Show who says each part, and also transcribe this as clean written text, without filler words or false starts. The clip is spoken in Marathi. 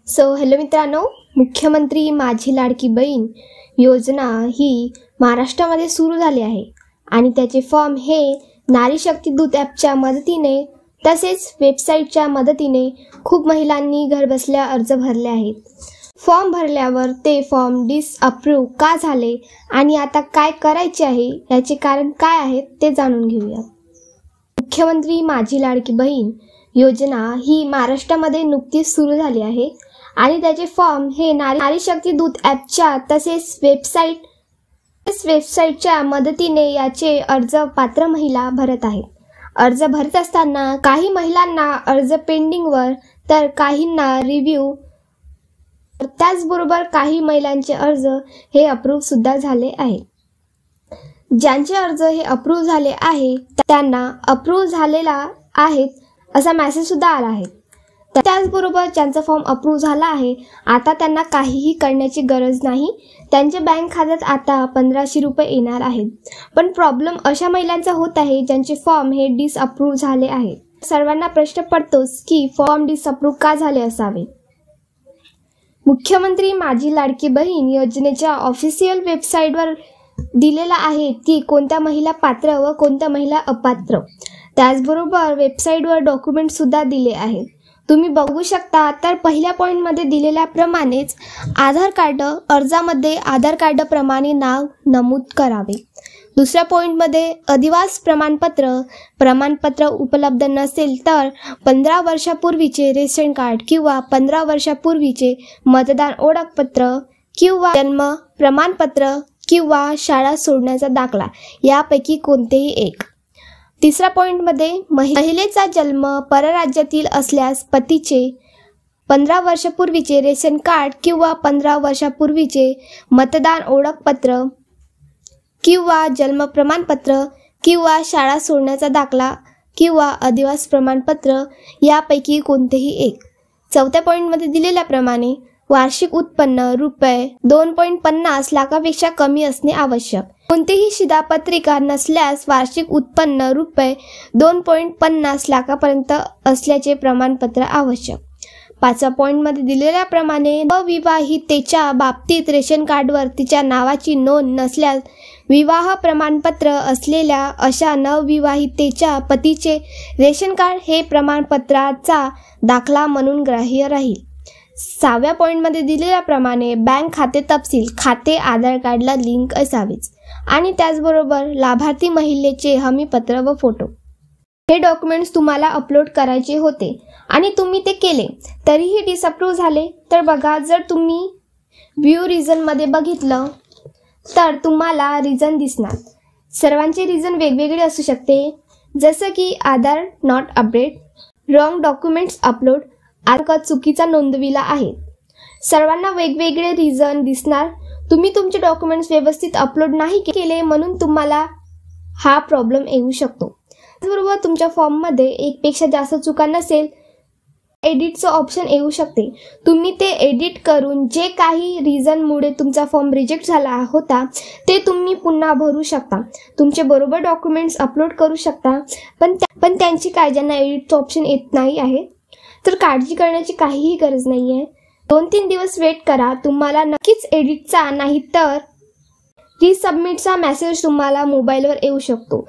Speaker 1: हॅलो मित्रांनो, मुख्यमंत्री माझी लाडकी बहीण योजना ही महाराष्ट्रामध्ये सुरू झाली आहे आणि त्याचे फॉर्म हे नारी शक्ती दूत ॲपच्या मदतीने तसेच वेबसाईटच्या मदतीने खूप महिलांनी घरबसल्या अर्ज भरले आहेत। फॉर्म भरल्यावर ते फॉर्म डिसअप्रूव्ह का झाले आणि आता काय करायचे आहे याचे कारण काय आहे ते जाणून घेऊया। मुख्यमंत्री माझी लाडकी बहीण योजना ही महाराष्ट्रामध्ये नुकतीच सुरू झाली आहे आणि त्याचे फॉर्म हे नारी शक्ती दूत ॲपच्या तसेच वेबसाईटच्या मदतीने याचे अर्ज पात्र महिला भरत आहेत। अर्ज भरत असताना काही महिलांना अर्ज पेंडिंगवर तर काहींना रिव्ह्यू, त्याचबरोबर काही महिलांचे अर्ज हे अप्रूव्ह सुद्धा झाले आहेत। ज्यांचे अर्ज हे अप्रूव्ह झाले आहे त्यांना अप्रूव्ह झालेला आहेत असा मेसेज सुद्धा आला आहे। त्याचबरोबर ज्यांचा फॉर्म अप्रूव्ह झाला आहे आता त्यांना काहीही करण्याची गरज नाही, त्यांच्या बँक खात्यात आता 1500 रुपये येणार आहेत। पण प्रॉब्लेम अशा महिलांचा होत आहे ज्यांचे फॉर्म हे डिसअप्रूव्ह झाले आहेत। सर्वांना प्रश्न पडतोच की फॉर्म डिसअप्रूव्ह का झाले असावे। मुख्यमंत्री माझी लाडकी बहीण योजनेच्या ऑफिशियल वेबसाईटवर दिलेला आहे की कोणत्या महिला पात्र व कोणत्या महिला अपात्र। त्याचबरोबर वेबसाईटवर डॉक्युमेंट सुद्धा दिले आहेत, तुम्ही बघू शकता। तर पहिल्या पॉईंटमध्ये दिलेल्याप्रमाणेच आधार कार्ड, अर्जामध्ये आधार कार्ड प्रमाणे नाव नमूद करावे। दुसऱ्या पॉईंटमध्ये अधिवास प्रमाणपत्र उपलब्ध नसेल तर 15 वर्षापूर्वीचे रेशन कार्ड किंवा 15 वर्षापूर्वीचे मतदान ओळखपत्र किंवा जन्म प्रमाणपत्र किंवा शाळा सोडण्याचा दाखला यापैकी कोणतेही एक। तिसऱ्या पॉईंटमध्ये महिलेचा जन्म परराज्यातील असल्यास पतीचे 15 वर्षापूर्वीचे रेशन कार्ड किंवा 15 वर्षापूर्वीचे मतदान ओळखपत्र किंवा जन्म प्रमाणपत्र किंवा शाळा सोडण्याचा दाखला किंवा अधिवास प्रमाणपत्र यापैकी कोणतेही एक। चौथ्या पॉईंटमध्ये दिलेल्याप्रमाणे वार्षिक उत्पन्न रुपये 2.50 लाखापेक्षा कमी असणे आवश्यक। कोणतीही शिधापत्रिका नसल्यास वार्षिक उत्पन्न रुपये 2.50 लाखापर्यंत असल्याचे प्रमाणपत्र आवश्यक। पाचव्या पॉईंटमध्ये दिलेल्याप्रमाणे अविवाहितेच्या बाबतीत रेशन कार्डवर तिच्या नावाची नोंद नसल्यास विवाह प्रमाणपत्र असलेल्या अशा नवविवाहितेच्या पतीचे रेशन कार्ड हे प्रमाणपत्राचा दाखला म्हणून ग्राह्य राहील। सहाव्या पॉईंटमध्ये दिलेल्याप्रमाणे बँक खाते तपशील, खाते आधार कार्डला लिंक असावेच आणि त्याचबरोबर लाभार्थी महिलेचे हमीपत्र व फोटो हे डॉक्युमेंट्स तुम्हाला अपलोड करायचे होते आणि तुम्ही ते केले तरीही डिसअप्रूव्ह झाले। तर बघा, जर तुम्ही व्ह्यू रिझनमध्ये बघितलं तर तुम्हाला रिझन दिसणार। सर्वांचे रिझन वेगवेगळे असू शकते, जसं की Aadhaar not update, wrong documents upload, Aadhaar चुकीचा नोंदविला आहे। सर्वांना वेगवेगळे रिझन दिसणार। तुम्ही तुमचे डॉक्युमेंट्स व्यवस्थित अपलोड नाही केले म्हणून तुम्हाला हा प्रॉब्लेम येऊ शकतो। त्याचबरोबर तुमच्या फॉर्ममध्ये एकपेक्षा जास्त चुका नसेल, एडिटचं ऑप्शन येऊ शकते। तुम्ही ते एडिट करून जे काही रिझनमुळे तुमचा फॉर्म रिजेक्ट झाला होता ते तुम्ही पुन्हा भरू शकता, तुमचे बरोबर डॉक्युमेंट्स अपलोड करू शकता। पण त्यांची काय ज्यांना एडिटचं ऑप्शन येत नाही आहे तर काळजी करण्याची काहीही गरज नाही आहे। 2-3 दिवस वेट करा, तुम्हाला नक्कीच एडिटचा नाही तर रिसबमिटचा मेसेज तुम्हाला मोबाईलवर येऊ शकतो।